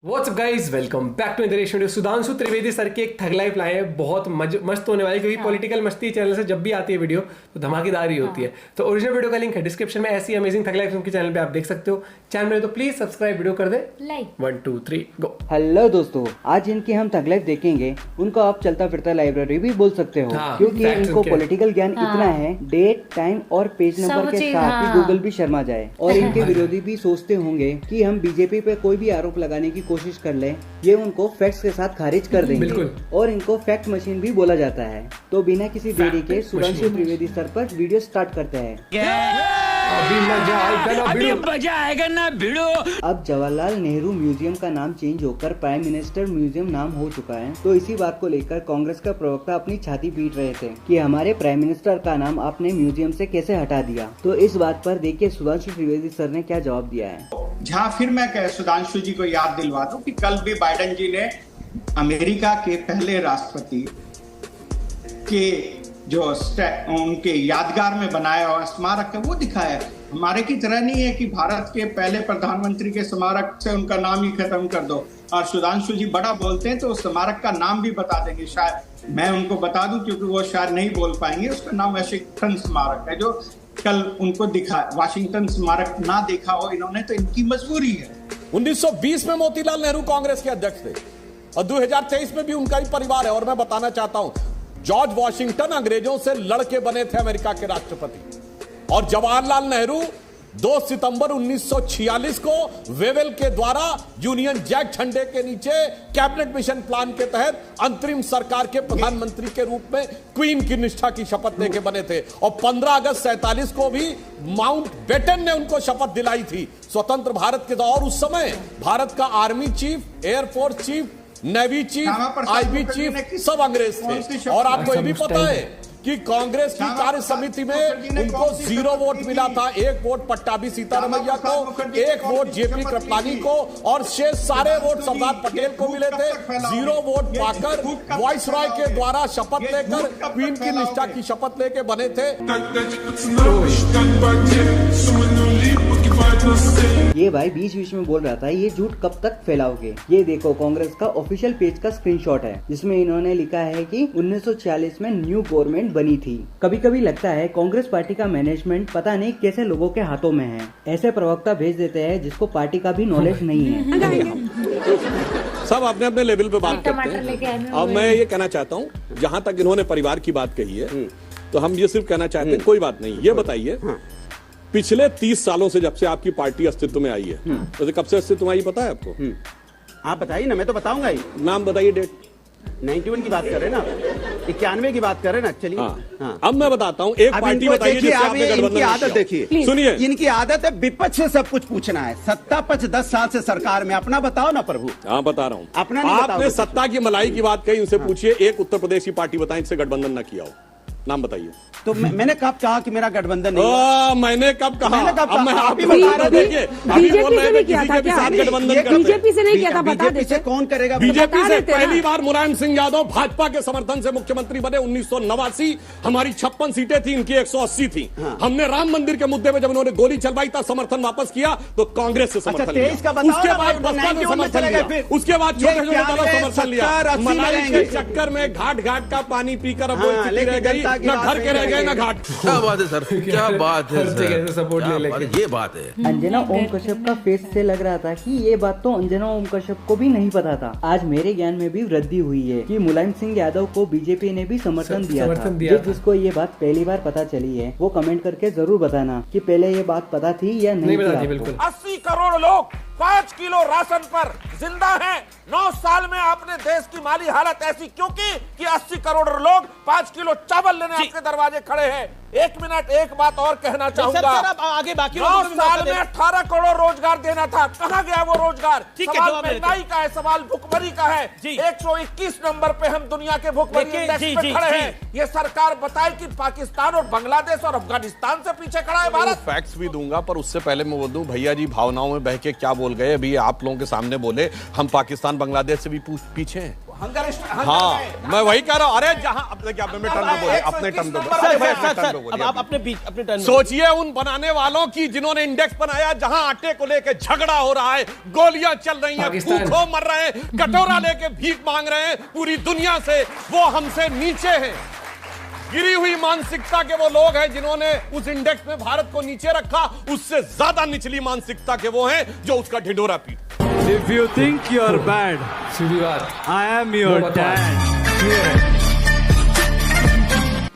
WhatsApp guys, welcome back to video. Sudhanshu Trivedi sir की एक thug life लाए हैं, बहुत मस्त होने वाली, क्योंकि पॉलिटिकल मस्ती चैनल से जब भी आती है वीडियो तो धमाकेदार ही होती है। तो ओरिजिनल वीडियो का लिंक है डिस्क्रिप्शन में, ऐसी अमेजिंग ठग लाइफ उनके चैनल पे आप देख सकते हो। चैनल में तो प्लीज सब्सक्राइब, वीडियो कर दे लाइक। 1 2 3 गो। हेलो दोस्तों, आज इनकी हम ठग लाइफ देखेंगे। उनको आप चलता फिरता लाइब्रेरी भी बोल सकते हो, क्योंकि इनको पॉलिटिकल ज्ञान इतना है, डेट टाइम और पेज नंबर के साथ ही गूगल भी शर्मा जाए। और इनके विरोधी भी सोचते होंगे कि हम बीजेपी पे कोई भी आरोप लगाने की कोशिश कर ले, ये उनको फैक्ट्स के साथ खारिज कर देंगे। और इनको फैक्ट मशीन भी बोला जाता है। तो बिना किसी देरी के सुधांशु त्रिवेदी सर पर वीडियो स्टार्ट करते हैं। अभी मजा आएगा ना भिड़ो। अब जवाहरलाल नेहरू म्यूजियम का नाम चेंज होकर प्राइम मिनिस्टर म्यूजियम नाम हो चुका है। तो इसी बात को लेकर कांग्रेस का प्रवक्ता अपनी छाती पीट रहे थे कि हमारे प्राइम मिनिस्टर का नाम आपने म्यूजियम से कैसे हटा दिया। तो इस बात पर देखिए सुधांशु त्रिवेदी सर ने क्या जवाब दिया है। जहाँ फिर मैं सुधांशु जी को याद दिलवा दूं कि कल भी बाइडेन जी ने अमेरिका के पहले राष्ट्रपति के जो उनके यादगार में बनाया हुआ स्मारक है वो दिखाया। हमारे की तरह नहीं है कि भारत के पहले प्रधानमंत्री के स्मारक से उनका नाम ही खत्म कर दो। और सुधांशु जी बड़ा बोलते हैं तो उस स्मारक का नाम भी बता देंगे, शायद मैं उनको बता दूं क्योंकि वो शायद नहीं बोल पाएंगे। उसका नाम वाशिंगटन स्मारक है, जो कल उनको दिखा। वाशिंगटन स्मारक ना देखा हो इन्होंने तो इनकी मजबूरी है। 1920 में मोतीलाल नेहरू कांग्रेस के अध्यक्ष थे और 2023 में भी उनका ही परिवार है। और मैं बताना चाहता हूं, जॉर्ज वॉशिंगटन अंग्रेजों से लड़के बने थे अमेरिका के राष्ट्रपति, और जवाहरलाल नेहरू 2 सितंबर 1946 को वेवेल के द्वारा यूनियन जैक झंडे के नीचे कैबिनेट मिशन प्लान के तहत अंतरिम सरकार के प्रधानमंत्री के रूप में क्वीन की निष्ठा की शपथ लेके बने थे। और 15 अगस्त 47 को भी माउंट बेटन ने उनको शपथ दिलाई थी स्वतंत्र भारत के दौर। उस समय भारत का army chief, air force chief, navy chief, IB chief सब अंग्रेज थे। और आपको ये भी पता है कि कांग्रेस की कार्य समिति में उनको 0 वोट मिला था। 1 वोट पट्टाभी सीतारमैया को, 1 वोट जेपी कृपलानी को, और शेष सारे वोट सरदार पटेल को मिले थे। 0 वोट पाकर वॉइस रॉय के द्वारा शपथ लेकर क्वीन की निष्ठा की शपथ लेके बने थे। ये भाई बीच बीच में बोल रहा था, ये झूठ कब तक फैलाओगे। ये देखो कांग्रेस का ऑफिशियल पेज का स्क्रीनशॉट है, जिसमें इन्होंने लिखा है कि 1946 में न्यू गवर्नमेंट बनी थी। कभी कभी लगता है कांग्रेस पार्टी का मैनेजमेंट पता नहीं कैसे लोगों के हाथों में है। ऐसे प्रवक्ता भेज देते हैं जिसको पार्टी का भी नॉलेज नहीं है। सब अपने अपने लेवल पे बात करते हैं। अब मैं ये कहना चाहता हूँ, जहाँ तक इन्होंने परिवार की बात कही है, तो हम ये सिर्फ कहना चाहते हैं कोई बात नहीं। ये बताइए, पिछले 30 सालों से जब से आपकी पार्टी अस्तित्व में आई है, तो कब से अस्तित्व में आई पता है आपको? आप बताइए ना, मैं तो बताऊंगा ही। नाम बताइए। डेट 91 की बात कर रहे हैं ना, 91 की बात कर रहे हैं ना। चलिए हाँ। अब मैं बताता हूँ, एक पार्टी बताइए जिससे आपने गठबंधन इनकी आदत देखिए, सुनिए। इनकी आदत है विपक्ष से सब कुछ पूछना है। सत्ता पक्ष 10 साल से सरकार में, अपना बताओ ना प्रभु। हाँ बता रहा हूँ। अपना आपने सत्ता की मलाई की बात कही, उनसे पूछिए एक उत्तर प्रदेश की पार्टी बताएं जिससे गठबंधन न किया हो। नाम बताइए। तो मैंने कब कहा कि मेरा गठबंधन नहीं? मैंने कब कहा? अब मैं आप ही बता रहे देखिए, अभी बोल रहे हैं किसी के भी साथ गठबंधन करते हैं। बीजेपी से नहीं किया था, बता देते। कौन करेगा? बीजेपी से पहली बार मुलायम सिंह यादव भाजपा के समर्थन से मुख्यमंत्री बने 1989। हमारी 56 सीटें थी, इनकी 180 थी। हमने राम मंदिर के मुद्दे में जब उन्होंने गोली चलवाई था, समर्थन वापस किया तो कांग्रेस से समर्थन लिया। उसके बाद बसपा ने समर्थन लिया, उसके बाद छोटे छोटे दलों ने समर्थन लिया। मलाई के चक्कर में घाट घाट का पानी पीकर अब वो स्थिति रह गई, न घर के रह गए न घाट। क्या बात है सर, क्या बात है सर, सपोर्ट ले लेके। ये बात है। अंजना ओम कश्यप का फेस से लग रहा था कि ये बात तो अंजना ओम कश्यप को भी नहीं पता था। आज मेरे ज्ञान में भी वृद्धि हुई है कि मुलायम सिंह यादव को बीजेपी ने भी समर्थन दिया था। जिसको ये बात पहली बार पता चली है वो कमेंट करके जरूर बताना कि पहले ये बात पता थी या नहीं। बिल्कुल। 80 करोड़ लोग 5 किलो राशन पर जिंदा हैं। 9 साल में आपने देश की माली हालत ऐसी क्यों की कि 80 करोड़ लोग 5 किलो चावल लेने आपके दरवाजे खड़े हैं। 1 मिनट, एक बात और कहना चाहूंगा। आगे बाकी 9 साल में 18 करोड़ रोजगार देना था, कहाँ गया वो रोजगार? सवाल महंगाई का है, सवाल भुखमरी का है। 121 नंबर पे हम दुनिया के भुखमरी इंडेक्स पे खड़े हैं। ये सरकार बताए कि पाकिस्तान और बांग्लादेश और अफगानिस्तान से पीछे खड़ा है भारत। फैक्ट्स भी दूंगा, पर उससे पहले मैं बोल दूं, भैया जी भावनाओं में बह के क्या बोल गए। अभी आप लोगों के सामने बोले हम पाकिस्तान बांग्लादेश से भी पीछे हैं। हाँ, मैं वही कह रहा हूँ। अरे जहां अपने क्या अपने टर्न पे बोले, अपने टर्न पे बोले, अब अपने टर्न। सोचिए उन बनाने वालों की जिन्होंने इंडेक्स बनाया जहां आटे को लेके झगड़ा हो रहा है, गोलियां चल रही हैं, भूखों मर रहे हैं, कटोरा लेके भीख मांग रहे हैं पूरी दुनिया से, वो हमसे नीचे हैं। गिरी हुई मानसिकता के वो लोग हैं जिन्होंने उस इंडेक्स में भारत को नीचे रखा, उससे ज्यादा निचली मानसिकता के वो हैं जो उसका ढिंढोरा पीट। If you think you're bad, I am your dad.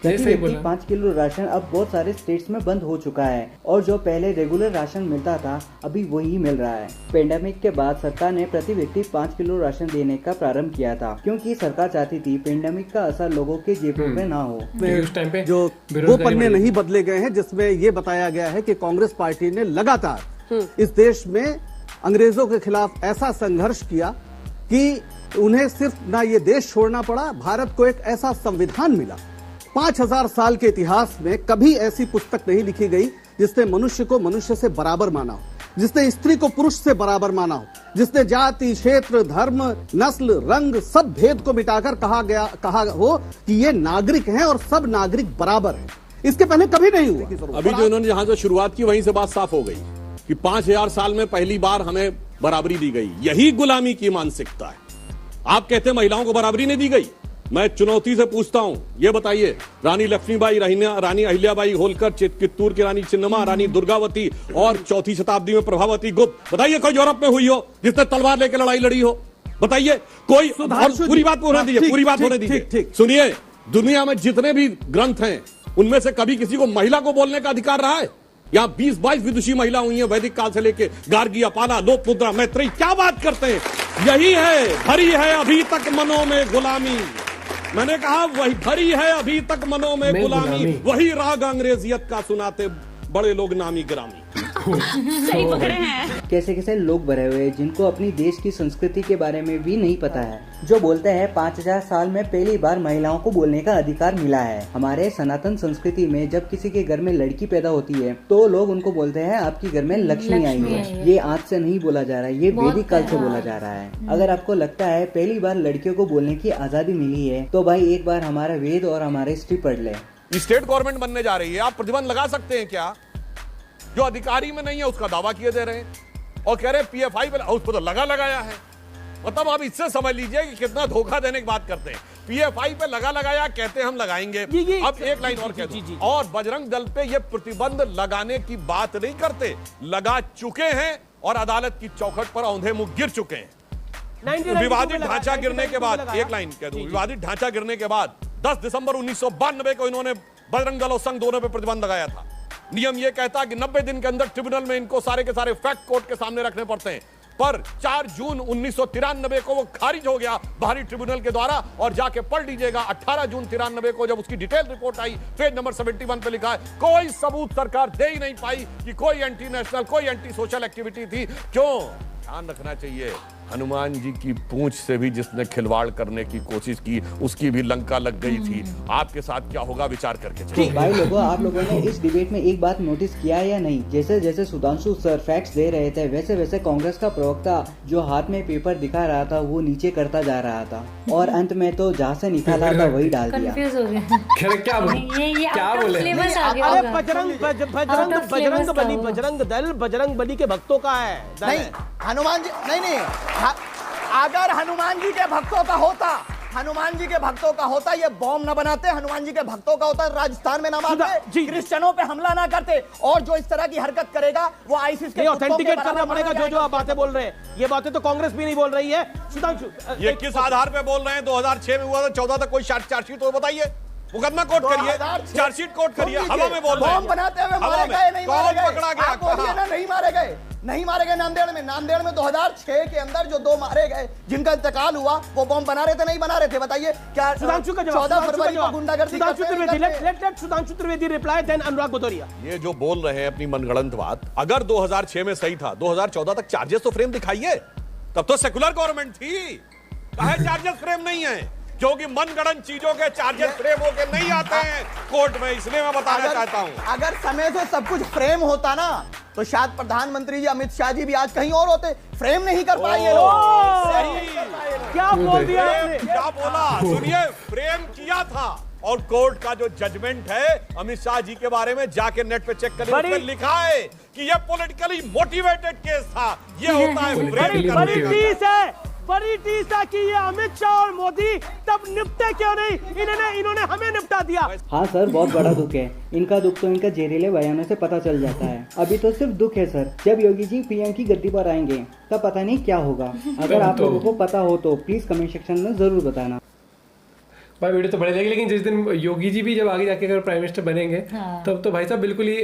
प्रति व्यक्ति 5 किलो राशन अब बहुत सारे स्टेट्स में बंद हो चुका है और जो पहले रेगुलर राशन मिलता था अभी वही मिल रहा है। पेंडेमिक के बाद सरकार ने प्रति व्यक्ति 5 किलो राशन देने का प्रारंभ किया था क्योंकि सरकार चाहती थी पेंडेमिक का असर लोगों के जेबों में ना हो। उस टाइम पे जो वो पन्ने नहीं बदले गए हैं जिसमें ये बताया गया है कि कांग्रेस पार्टी ने लगातार इस देश में अंग्रेजों के खिलाफ ऐसा संघर्ष किया कि उन्हें सिर्फ ना ये देश छोड़ना पड़ा, भारत को एक ऐसा संविधान मिला। 5000 साल के इतिहास में कभी ऐसी पुस्तक नहीं लिखी गई जिसने मनुष्य को मनुष्य से बराबर माना हो, जिसने स्त्री को पुरुष से बराबर माना हो, जिसने जाति, क्षेत्र, धर्म, नस्ल, रंग सब भेद को मिटाकर कहा हो कि ये नागरिक हैं और सब नागरिक बराबर हैं। इसके पहले कभी नहीं हुआ। अभी जो इन्होंने जहां से शुरुआत की वहीं से बात साफ हो गई कि 5000 साल में पहली बार हमें बराबरी दी गई। यही गुलामी की मानसिकता है। आप कहते हैं महिलाओं को बराबरी नहीं दी गई। मैं चुनौती से पूछता हूं, ये बताइए, रानी लक्ष्मीबाई, रानी अहिल्याबाई होलकर, चित्तूर की रानी चिन्नम्मा, रानी दुर्गावती और 4वीं शताब्दी में प्रभावती गुप्त, बताइए कोई यूरोप में हुई हो जिसने तलवार लेकर लड़ाई लड़ी हो? बताइए कोई। पूरी बात होने दीजिए, पूरी बात होने दीजिए। सुनिए, दुनिया में जितने भी ग्रंथ हैं उनमें से कभी किसी को महिला को बोलने का अधिकार रहा है? यहाँ 20-22 विदुषी महिला हुई हैं वैदिक काल से लेके, गार्गी, अपाला, लोकमुद्रा, मैत्रेयी। क्या बात करते हैं? यही है, भरी है अभी तक मनों में गुलामी। मैंने कहा वही भरी है अभी तक मनों में गुलामी, वही राग अंग्रेजियत का सुनाते बड़े लोग नामी ग्रामी। सही पकड़े हैं। कैसे कैसे लोग भरे हुए जिनको अपनी देश की संस्कृति के बारे में भी नहीं पता है, जो बोलते हैं 5000 साल में पहली बार महिलाओं को बोलने का अधिकार मिला है। हमारे सनातन संस्कृति में जब किसी के घर में लड़की पैदा होती है तो लोग उनको बोलते हैं आपके घर में लक्ष्मी आई है। ये आज से नहीं बोला जा रहा है, ये वैदिक काल से बोला जा रहा है। अगर आपको लगता है पहली बार लड़कियों को बोलने की आजादी मिली है तो भाई एक बार हमारा वेद और हमारे हिस्ट्री पढ़ ले। स्टेट गवर्नमेंट बनने जा रही है, आप प्रतिबंध लगा सकते हैं क्या? जो अधिकारी में नहीं है उसका दावा किए दे रहे हैं और कह रहे हैं पीएफआई पे, उस पर तो लगाया है। मतलब आप इससे समझ लीजिए कि कितना धोखा देने की बात करते हैं। पीएफआई पे लगाया, कहते हैं हम लगाएंगे। अब एक लाइन और कह दूं, और बजरंग दल पे ये प्रतिबंध लगाने की बात नहीं करते, लगा चुके हैं और अदालत की चौखट पर औंधे मुंह गिर चुके हैं। विवादित ढांचा गिरने के बाद, एक लाइन कह दूं, विवादित ढांचा गिरने के बाद 10 दिसंबर 1992 को इन्होंने बजरंग दल और संघ दोनों पे प्रतिबंध लगाया था। नियम यह कहता कि 90 दिन के अंदर ट्रिब्यूनल में इनको सारे के सारे फैक्ट कोर्ट के सामने रखने पड़ते हैं, पर 4 जून 1993 को वो खारिज हो गया बाहरी ट्रिब्यूनल के द्वारा। और जाके पढ़ लीजिएगा, 18 जून 93 को जब उसकी डिटेल रिपोर्ट आई, पेज नंबर 71 पे लिखा है कोई सबूत सरकार दे ही नहीं पाई कि कोई एंटी नेशनल, कोई एंटी सोशल एक्टिविटी थी। क्यों? ध्यान रखना चाहिए, हनुमान जी की पूंछ से भी जिसने खिलवाड़ करने की कोशिश की उसकी भी लंका लग गई थी। आपके साथ क्या होगा विचार करके चलिए। भाई लोगों, आप लोगों ने इस डिबेट में एक बात नोटिस किया या नहीं? जैसे जैसे सुधांशु सर फैक्ट्स दे रहे थे वैसे वैसे कांग्रेस का प्रवक्ता जो हाथ में पेपर दिखा रहा था वो नीचे करता जा रहा था और अंत में तो जहाँ से निकाला था वही डाल दिया। कंफ्यूज हो गया। क्या बोले? बजरंग बली के भक्तों का है। नहीं, हनुमान जी नहीं, अगर हनुमान जी के भक्तों का होता, हनुमान जी के भक्तों का होता, ये बॉम्ब न बनाते। हनुमान जी के भक्तों का होता, राजस्थान में ना मारते, क्रिश्चियनों पे हमला ना करते। और जो इस तरह की हरकत करेगा वो आईसीस के ऑथेंटिकेट करना पड़ेगा। जो आप बातें बोल रहे हैं, ये बातें तो कांग्रेस भी नहीं बोल रही है। सुधांशु, ये किस आधार पे बोल रहे हैं? 2006 में हुआ था, 14 तक कोई चार्जशीट तो बताइए, मुकदमा कोर्ट करिए, चार्जशीट कोर्ट करिए। हवा में बोल रहे हैं, बॉम्ब बनाते हुए मारे गए, नहीं मारे गए, पकड़ा गया, आप बोलिए ना, नहीं मारे गए, नहीं मारे गए। नांदेड़ में 2006 के अंदर जो 2 मारे गए जिनका इंतकाल हुआ, वो बॉम्ब बना रहे थे, नहीं बना रहे थे? बताइए क्या? सुधांशु का जवाब, 14 फरवरी को गुंडागर्दी सुधांशु त्रिवेदी रिप्लाई, देन अनुराग भदौरिया। ये जो बोल रहे हैं अपनी मनगढ़ंत बात, अगर 2006 में सही था, 2014 तक चार्जेस तो फ्रेम दिखाइए। तब तो सेकुलर गवर्नमेंट थी, काहे चार्जेस फ्रेम नहीं है? क्योंकि मनगढ़ंत चीजों के चार्जेस फ्रेम होके नहीं आते हैं कोर्ट में, इसलिए मैं बताना चाहता हूं। अगर समय से सब कुछ फ्रेम होता ना तो शायद प्रधानमंत्री जी अमित शाह जी भी आज कहीं और होते। फ्रेम नहीं कर पाए ये लोग। क्या साफ बोल दिया आपने। क्या बोला सुनिए, फ्रेम किया था और कोर्ट का जो जजमेंट है अमित शाह जी के बारे में जाके नेट पे चेक करें, उसमें लिखा है कि ये पॉलिटिकली मोटिवेटेड केस था। ये होता है बड़ी चीज है कि ये अमित शाह और मोदी तब निपटे क्यों नहीं, इन्होंने हमें निपटा दिया। हाँ सर, बहुत बड़ा दुख है। इनका दुख तो इनका जहरीले बयानों से पता चल जाता है। अभी तो सिर्फ दुख है सर, जब योगी जी पीएम की गद्दी पर आएंगे तब पता नहीं क्या होगा। अगर आप लोगों को पता हो तो प्लीज कमेंट सेक्शन में जरूर बताना। भाई वीडियो तो बढ़िया लगी, लेकिन जिस दिन योगी जी भी जब आगे जाके अगर प्राइम मिनिस्टर बनेंगे तब तो भाई साहब बिल्कुल ही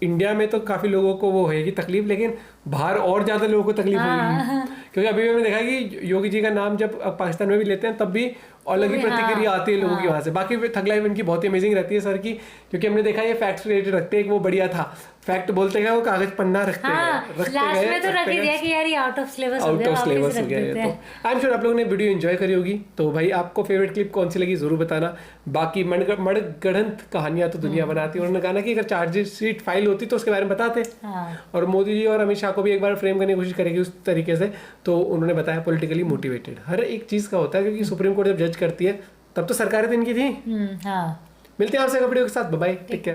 इंडिया में तो काफी लोगों को वो होगी तकलीफ, लेकिन बाहर और ज्यादा लोगों को तकलीफ होगी। क्योंकि अभी मैंने देखा कि योगी जी का नाम जब पाकिस्तान में भी लेते हैं तब भी अलग ही प्रतिक्रिया आती है लोगों की वहां से। बाकी थग लाइफ इनकी बहुत ही अमेजिंग रहती है सर की, क्योंकि हमने देखा ये फैक्ट्स रिलेटेड रखते हैं, वो बढ़िया था। फैक्ट बोलते गए, वो कागज पन्ना रखते गए, लास्ट में तो रख ही दिया कि यार ये आउट ऑफ सिलेबस हो गया, वापस रख देते हैं। आई एम श्योर आप लोगों ने वीडियो एंजॉय करी होगी। तो भाई आपको फेवरेट क्लिप कौन सी लगी जरूर बताना। बाकी मणगढ़ंत कहानियां तो दुनिया बनाती है। उन्होंने कहा ना कि अगर चार्जशीट फाइल होती तो उसके बारे में बताते। और मोदी जी और अमित शाह को भी एक बार फ्रेम करने की कोशिश करेगी उस तरीके से। तो उन्होंने बताया पॉलिटिकली मोटिवेटेड हर एक चीज का होता है, क्योंकि सुप्रीम कोर्ट जब जज करती है तब तो सरकारें तो इनकी थी। मिलते हैं आपसे वीडियो के साथ, बाय बाय, टेक केयर।